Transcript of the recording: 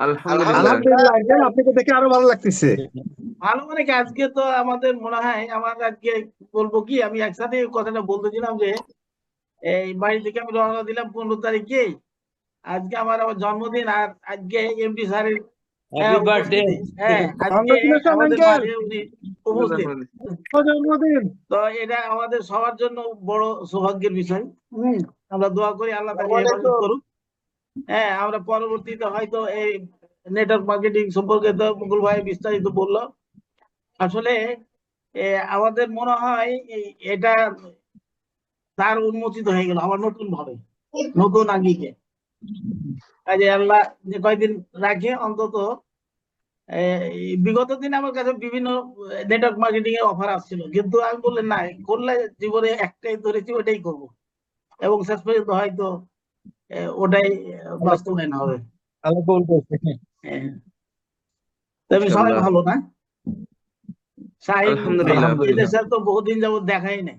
আলহামদুলিল্লাহ। আলহামদুলিল্লাহ আঙ্কেল, আপনাকে দেখে আরো ভালো লাগতেছে। ভালো মানে কি, আজকে তো আমাদের মনে হয় আমার আজকে বলবো কি, আমি একসাথে কথাটা বলতেছিলাম যে এই বাড়ি থেকে আমি রওনা দিলাম 15 তারিখে। আজকে আমার জন্মদিন, আর আজকে এমডি স্যারের হ্যাপি বার্থডে। উপস্থিতি। হ্যাঁ, আজকে কংগ্রেচুলেশন আমাদের আঙ্কেল, মাঝে উনি উপস্থিত। জন্মদিন। তো এটা আমাদের সবার জন্য বড় সৌভাগ্যের বিষয়। আমরা দোয়া করি আল্লাহ তাকে হেফাজত করুক। হ্যাঁ, আমরা পরবর্তীতে হয়তো এই নেটওয়ার্ক মার্কেটিং সম্পর্কে তো মুকুল ভাই বিস্তারিত বললো। আসলে আমাদের মনে হয় এটা তার উন্মোচিত হয়ে গেল আবার নতুন ভাবে, নতুন আঙ্গিকে। কাজে আল্লাহ যে কয়দিন রাখে অন্তত। বিগত দিন আমার কাছে বিভিন্ন নেটওয়ার্ক মার্কেটিং এর অফার আসছিল, কিন্তু আমি বললেন না, করলে জীবনে একটাই ধরেছি, ওটাই করব, এবং শেষ পর্যন্ত হয়তো ওটাই বাস্তবায়ন হবে। আল্লাহ কবুল করছে। হ্যাঁ, তবে সবাই ইনশাআল্লাহ। ভালো না? শাহিন আলহামদুলিল্লাহ। এদের সাথে তো বহুদিন যাবত দেখাই নাই।